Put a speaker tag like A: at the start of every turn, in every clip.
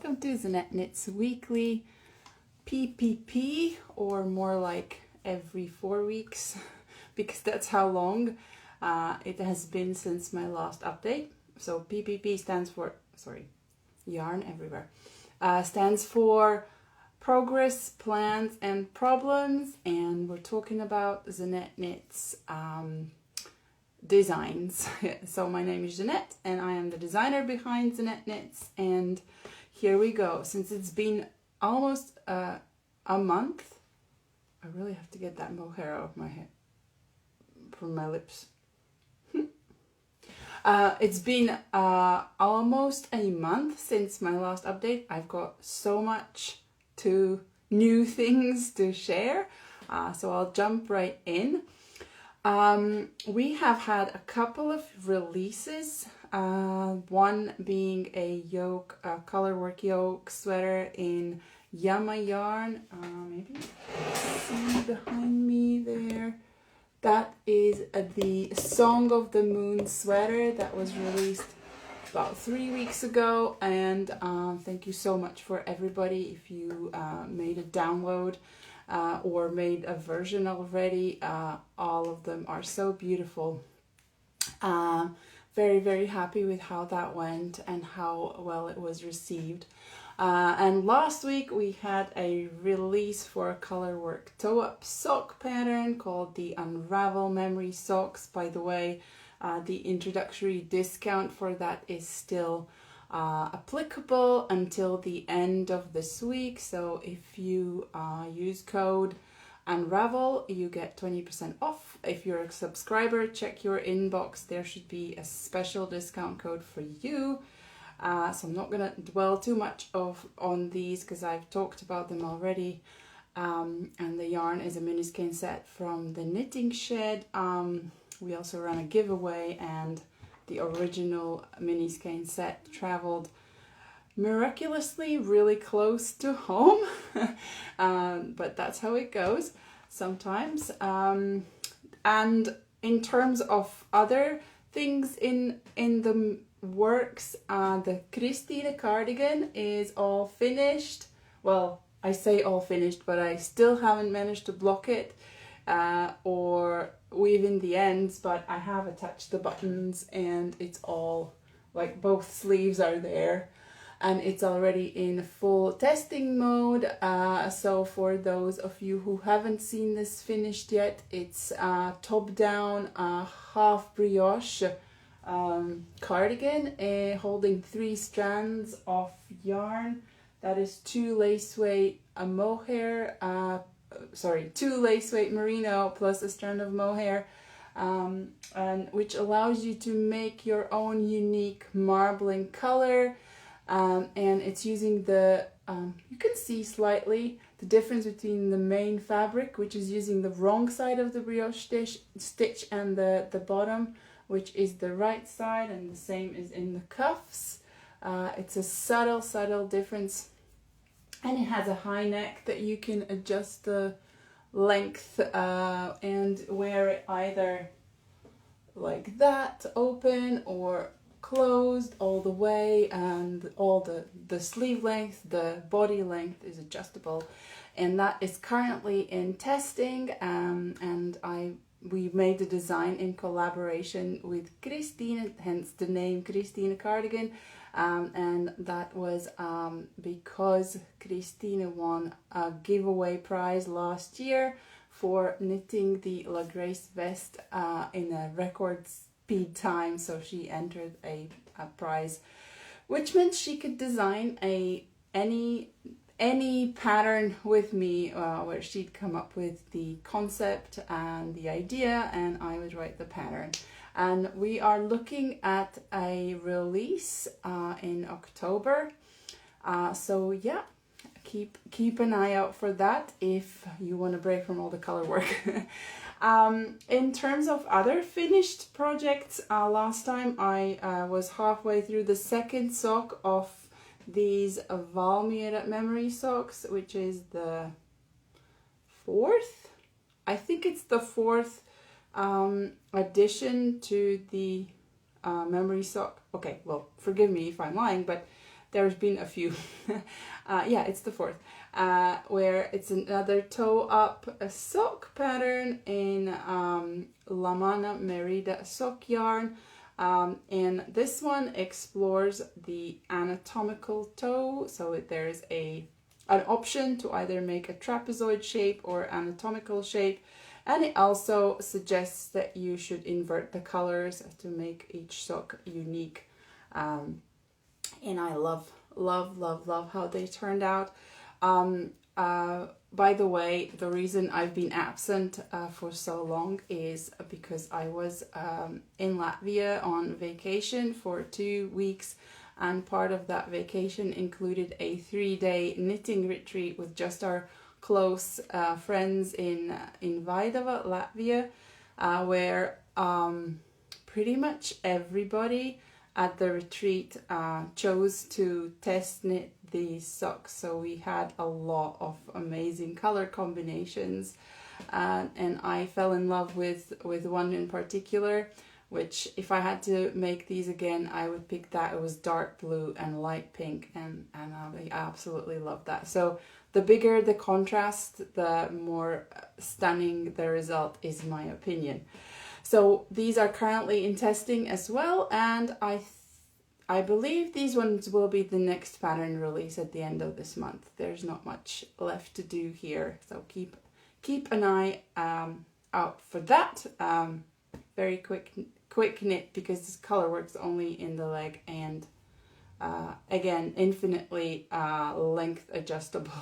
A: welcome to Zanete Knits Weekly PPP, or more like every 4 weeks, because that's how long it has been since my last update. So PPP stands for, yarn everywhere, stands for Progress, Plans and Problems, and we're talking about Zanete Knits designs. So my name is Zanete and I am the designer behind Zanete Knits, and here we go. Since it's been almost a month, I really have to get that mohair out of my head from my lips. It's been almost a month since my last update. I've got so much new things to share, so I'll jump right in. We have had a couple of releases, one being a yoke, colorwork yoke sweater in Yama yarn. Maybe you can see behind me there. That is the Song of the Moon sweater that was released about 3 weeks ago, and thank you so much for everybody if you made a download or made a version already. All of them are so beautiful. Very happy with how that went and how well it was received. And last week we had a release for a colorwork toe-up sock pattern called the Unravel Memory Socks. By the way, the introductory discount for that is still applicable until the end of this week. So if you use code UNRAVEL, you get 20% off. If you're a subscriber, check your inbox. There should be a special discount code for you. So I'm not going to dwell too much on these because I've talked about them already. And the yarn is a mini skein set from the Knitting Shed. We also ran a giveaway, and the original mini skein set traveled miraculously really close to home. But that's how it goes sometimes. And in terms of other things in the works, the Christina cardigan is all finished. Well, I say all finished, but I still haven't managed to block it or weave in the ends, but I have attached the buttons and it's all, like, both sleeves are there and it's already in full testing mode. So for those of you who haven't seen this finished yet, it's top down half brioche cardigan holding 3 strands of yarn. That is 2 lace weight mohair, 2 lace weight merino plus a strand of mohair, and which allows you to make your own unique marbling color. And it's using the, you can see slightly the difference between the main fabric, which is using the wrong side of the brioche stitch, and the bottom, which is the right side, and the same is in the cuffs. It's a subtle difference, and it has a high neck that you can adjust the length and wear it either like that, open, or closed all the way, and all the sleeve length, the body length is adjustable, and that is currently in testing. And we made the design in collaboration with Christina, hence the name Christina Cardigan, and that was because Christina won a giveaway prize last year for knitting the La Grace vest in a record speed time. So she entered a prize, which meant she could design any pattern with me, where she'd come up with the concept and the idea, and I would write the pattern. And we are looking at a release in October. So yeah, keep an eye out for that if you want to break from all the color work. In terms of other finished projects, last time I was halfway through the second sock of these Valmiera memory socks, which is the 4th. I think it's the 4th addition to the memory sock. Okay, well, forgive me if I'm lying, but there's been a few. Yeah, it's the fourth, where it's another toe up a sock pattern in Lamana Merida sock yarn. And this one explores the anatomical toe. So there's an option to either make a trapezoid shape or anatomical shape. And it also suggests that you should invert the colors to make each sock unique. And I love how they turned out. By the way, the reason I've been absent for so long is because I was in Latvia on vacation for 2 weeks, and part of that vacation included a 3-day knitting retreat with just our close friends in Vaidava, Latvia, where pretty much everybody at the retreat chose to test knit these socks. So we had a lot of amazing color combinations, and I fell in love with one in particular, which if I had to make these again, I would pick that. It was dark blue and light pink, and I absolutely love that. So the bigger the contrast, the more stunning the result is, my opinion. So these are currently in testing as well, and I believe these ones will be the next pattern release at the end of this month. There's not much left to do here, so keep an eye out for that. Very quick knit, because this color works only in the leg, and again, infinitely length adjustable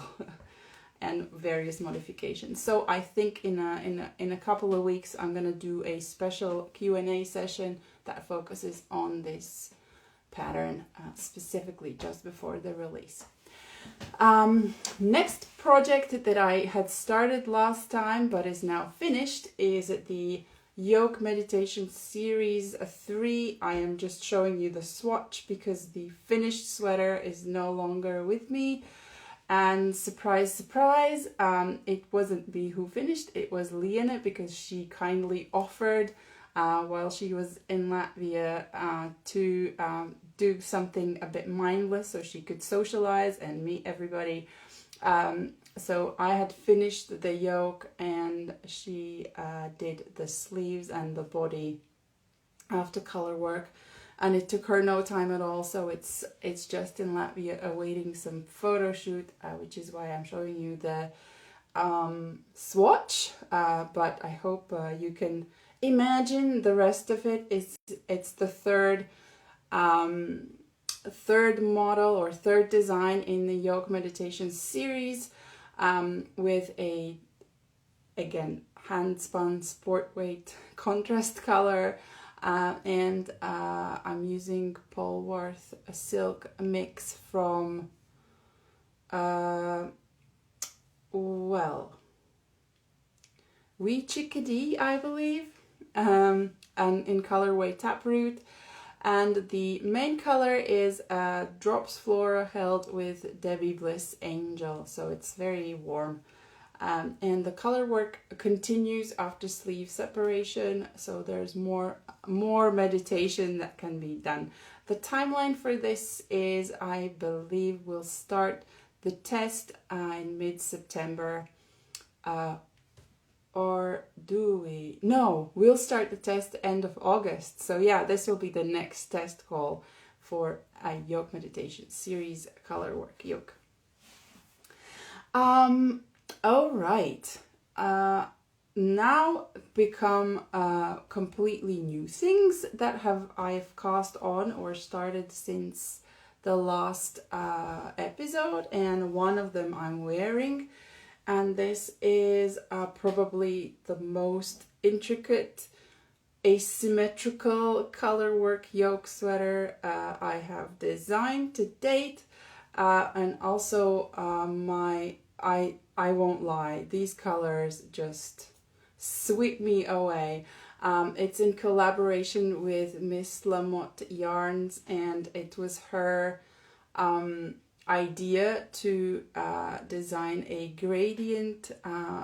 A: and various modifications. So I think in a couple of weeks I'm gonna do a special Q&A session that focuses on this pattern specifically just before the release. Next project that I had started last time but is now finished is the Yoke Meditation Series 3. I am just showing you the swatch because the finished sweater is no longer with me. And surprise, surprise, it wasn't me who finished, it was Liene, because she kindly offered while she was in Latvia to do something a bit mindless so she could socialize and meet everybody. So I had finished the yoke, and she did the sleeves and the body after color work, and it took her no time at all. So it's just in Latvia awaiting some photo shoot, which is why I'm showing you the swatch. But I hope you can imagine the rest of it. It's the third model or third design in the Yoke Meditation series, with a, again, hand-spun sport weight contrast color, and I'm using Polwarth silk mix from Wee Chickadee, I believe, and in colorway Taproot. And the main color is Drops Flora held with Debbie Bliss Angel, so it's very warm. And the color work continues after sleeve separation, so there's more meditation that can be done. The timeline for this is, I believe, we'll start the test in mid-September. Or do we? No, we'll start the test end of August. So yeah, this will be the next test call for a Yoke Meditation series color work yoke. All right. Now become completely new things that I've cast on or started since the last episode, and one of them I'm wearing. And this is probably the most intricate asymmetrical color work yoke sweater I have designed to date. And also I won't lie, these colors just sweep me away. It's in collaboration with Miss Lamotte Yarns, and it was her idea to design a gradient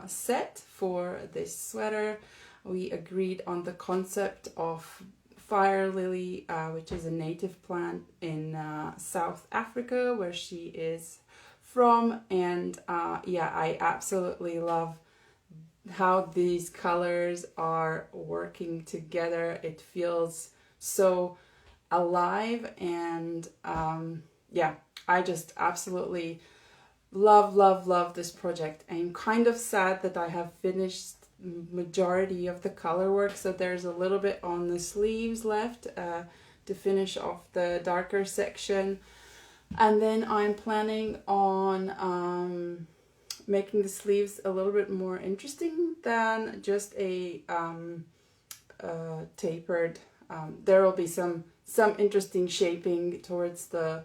A: set for this sweater. We agreed on the concept of fire lily, which is a native plant in South Africa, where she is from. And yeah, I absolutely love how these colors are working together. It feels so alive, and yeah, I just absolutely love this project. I'm kind of sad that I have finished majority of the color work, so there's a little bit on the sleeves left to finish off the darker section, and then I'm planning on making the sleeves a little bit more interesting than just a tapered. There will be some interesting shaping towards the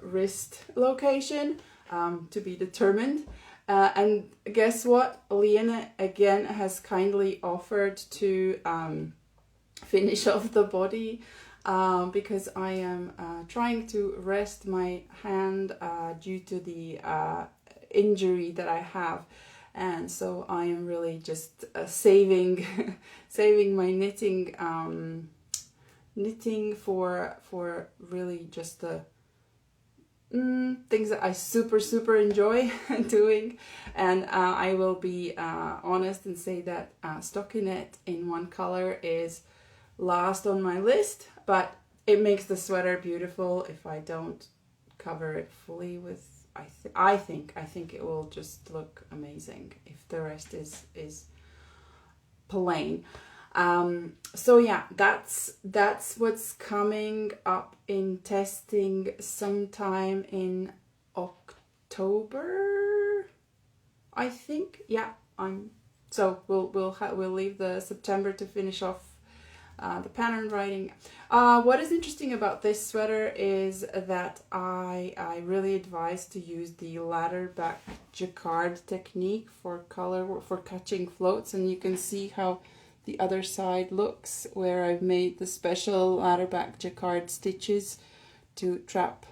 A: wrist location, to be determined. And guess what? Lena again has kindly offered to finish off the body, because I am trying to rest my hand due to the injury that I have. And so I am really just saving my knitting for really just the things that I super enjoy doing. And I will be honest and say that stockinette in one color is last on my list, but it makes the sweater beautiful if I don't cover it fully with. I think it will just look amazing if the rest is plain. So yeah, that's what's coming up in testing sometime in October, I think. Yeah, so we'll leave the September to finish off the pattern writing. What is interesting about this sweater is that I really advise to use the ladder back jacquard technique for catching floats, and you can see how the other side looks, where I've made the special ladder back jacquard stitches to trap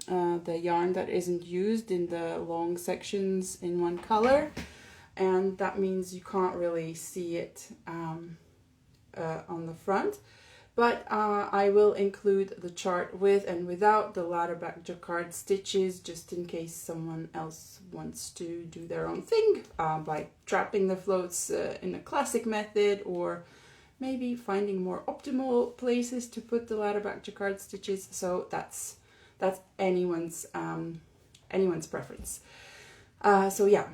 A: the yarn that isn't used in the long sections in one color, and that means you can't really see it on the front. But I will include the chart with and without the ladder back jacquard stitches, just in case someone else wants to do their own thing by trapping the floats in a classic method, or maybe finding more optimal places to put the ladder back jacquard stitches. So that's anyone's preference. So yeah,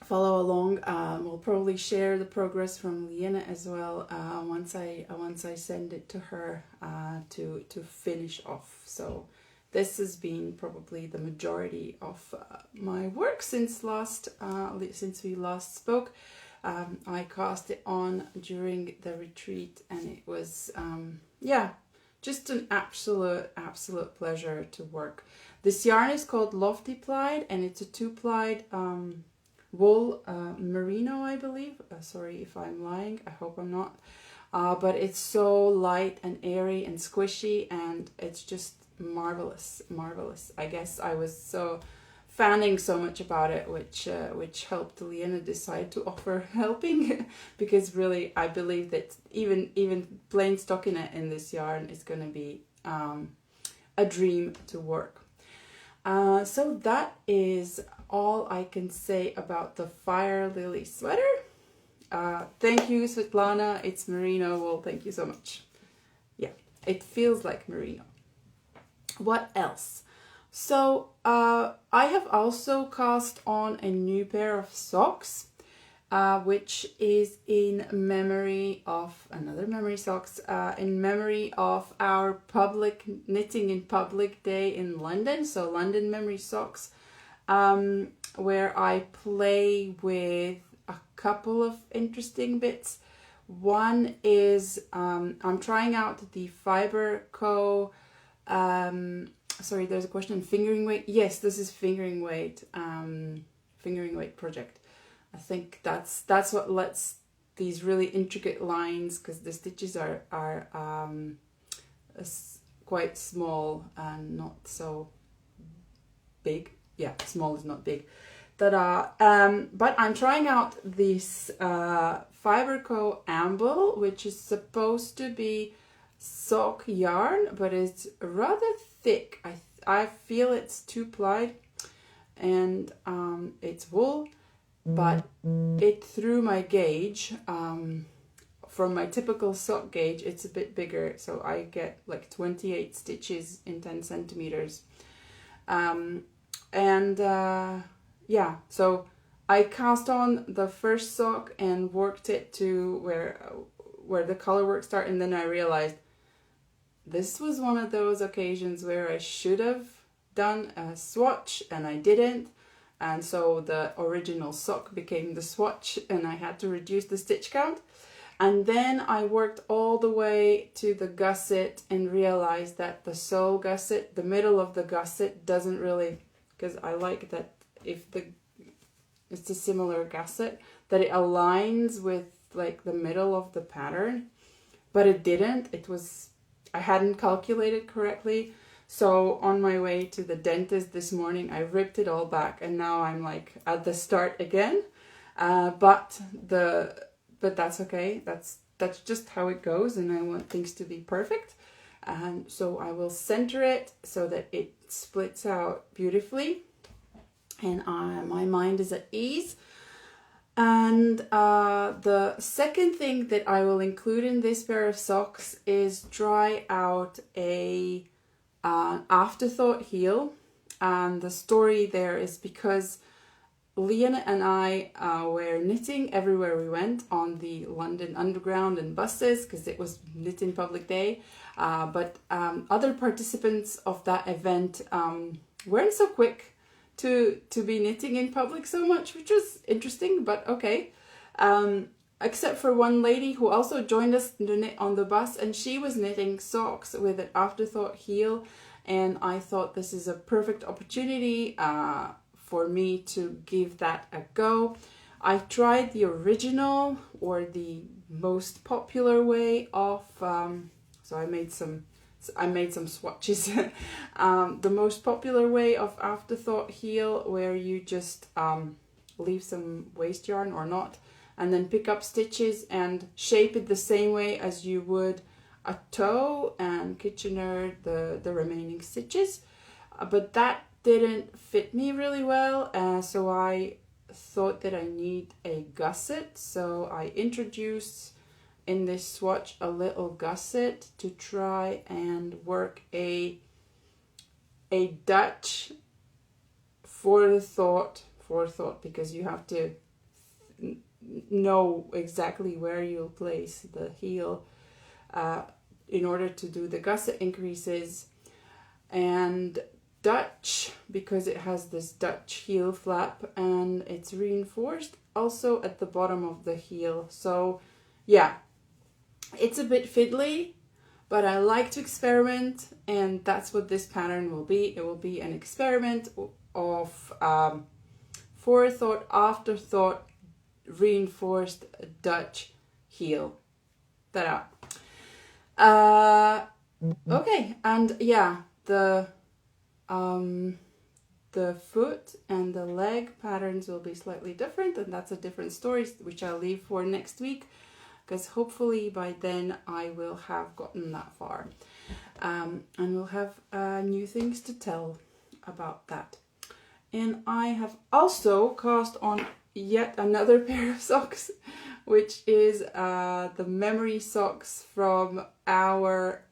A: follow along. We'll probably share the progress from Lena as well once I send it to her to finish off. So this has been probably the majority of my work since we last spoke. I cast it on during the retreat, and it was yeah, just an absolute pleasure to work. This yarn is called Loftiplied, and it's a 2-plied wool merino, I believe. Sorry if I'm lying, I hope I'm not. But it's so light and airy and squishy, and it's just marvelous. I guess I was so fanning so much about it, which helped Lena decide to offer helping, because really I believe that even plain stockinette in this yarn is going to be a dream to work. So that is all I can say about the Fire Lily sweater. Thank you, Svetlana. It's merino wool. Thank you so much. Yeah, it feels like merino. What else? So I have also cast on a new pair of socks, which is in memory of another memory socks, in memory of our public knitting in public day in London. So London memory socks, where I play with a couple of interesting bits. One is I'm trying out the Fiber Co. Sorry, there's a question on fingering weight. Yes, this is fingering weight project. I think that's what lets these really intricate lines, because the stitches are quite small and not so big. Yeah, small is not big. Ta-da! But I'm trying out this Fiberco Amble, which is supposed to be sock yarn, but it's rather thick. I feel it's 2-plied, and it's wool, but it threw my gauge. From my typical sock gauge, it's a bit bigger, so I get like 28 stitches in 10 centimeters. Yeah, so I cast on the first sock and worked it to where the color work started, and then I realized this was one of those occasions where I should have done a swatch and I didn't, and so the original sock became the swatch and I had to reduce the stitch count. And then I worked all the way to the gusset and realized that the sole gusset, the middle of the gusset, doesn't really, because I like that if it's a similar gusset, that it aligns with like the middle of the pattern, but it didn't. I hadn't calculated correctly. So on my way to the dentist this morning, I ripped it all back, and now I'm like at the start again. But that's okay. That's just how it goes, and I want things to be perfect. And so I will center it so that it splits out beautifully, and my mind is at ease. And the second thing that I will include in this pair of socks is try out a afterthought heel. And the story there is because Lena and I were knitting everywhere we went on the London Underground and buses, because it was Knit in Public Day. But other participants of that event weren't so quick to be knitting in public so much, which was interesting, but okay. Except for one lady who also joined us to knit on the bus, and she was knitting socks with an afterthought heel, and I thought this is a perfect opportunity for me to give that a go. I tried the original, or the most popular way of, so I made some swatches. The most popular way of afterthought heel, where you just leave some waste yarn or not, and then pick up stitches and shape it the same way as you would a toe, and Kitchener the remaining stitches. But that didn't fit me really well, so I thought that I need a gusset. So I introduced in this swatch a little gusset to try and work a Dutch forethought, because you have to know exactly where you'll place the heel in order to do the gusset increases, and Dutch because it has this Dutch heel flap, and it's reinforced also at the bottom of the heel. So yeah, it's a bit fiddly, but I like to experiment, and that's what this pattern will be. It will be an experiment of forethought, afterthought, reinforced Dutch heel. Ta-da! Okay, and yeah, the foot and the leg patterns will be slightly different, and that's a different story, which I'll leave for next week, because hopefully by then I will have gotten that far, and we'll have new things to tell about that. And I have also cast on yet another pair of socks, which is the memory socks from our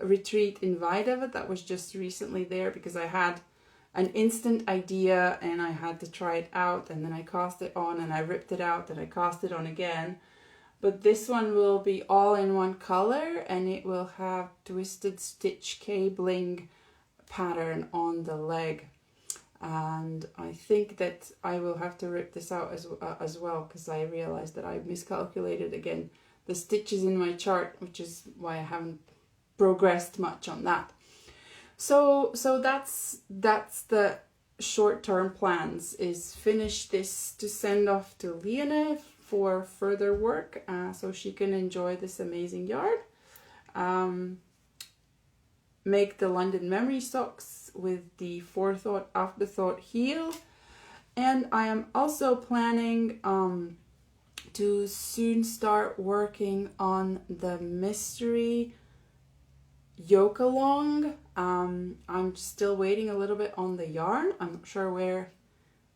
A: retreat in Vaidava that was just recently there, because I had an instant idea and I had to try it out, and then I cast it on and I ripped it out and I cast it on again. But this one will be all in one color, and it will have twisted stitch cabling pattern on the leg. And I think that I will have to rip this out as well, because I realized that I miscalculated again the stitches in my chart, which is why I haven't progressed much on that. So that's the short-term plans, is finish this to send off to Lena for further work, so she can enjoy this amazing yarn. Make the London memory socks with the forethought, afterthought heel, And I am also planning to soon start working on the mystery yoke along. I'm still waiting a little bit on the yarn. I'm not sure where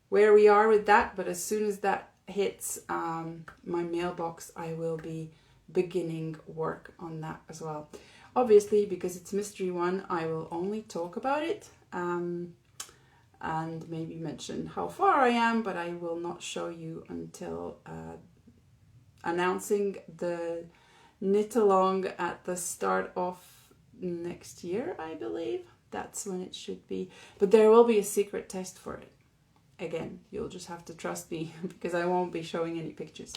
A: we are with that, but as soon as that hits my mailbox, I will be beginning work on that as well. Obviously, because it's mystery one, I will only talk about it and maybe mention how far I am, but I will not show you until announcing the knit along at the start of next year, I believe. That's when it should be. But there will be a secret test for it. Again, you'll just have to trust me because I won't be showing any pictures.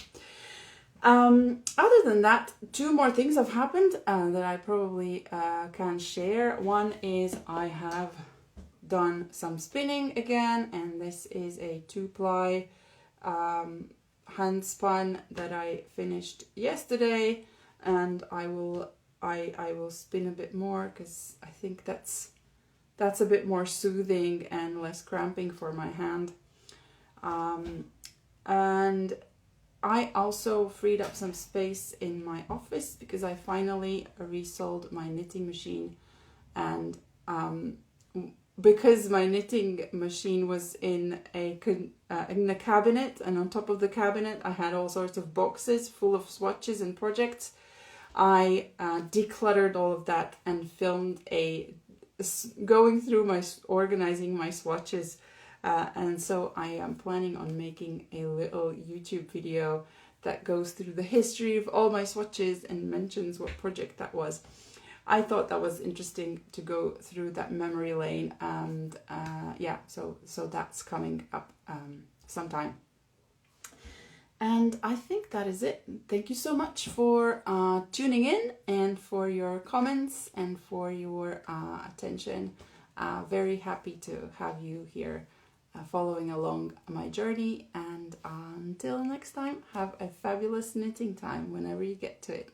A: Other than that, two more things have happened that I probably can share. One is I have done some spinning again, and this is a 2-ply hand spun that I finished yesterday, and I will spin a bit more because I think that's a bit more soothing and less cramping for my hand. And I also freed up some space in my office because I finally resold my knitting machine, and because my knitting machine was in a cabinet, and on top of the cabinet I had all sorts of boxes full of swatches and projects, I decluttered all of that and filmed going through organizing my swatches, and so I am planning on making a little YouTube video that goes through the history of all my swatches and mentions what project that was. I thought that was interesting to go through that memory lane, and yeah, so that's coming up sometime. And I think that is it. Thank you so much for tuning in and for your comments and for your attention. Very happy to have you here following along my journey. And until next time, have a fabulous knitting time whenever you get to it.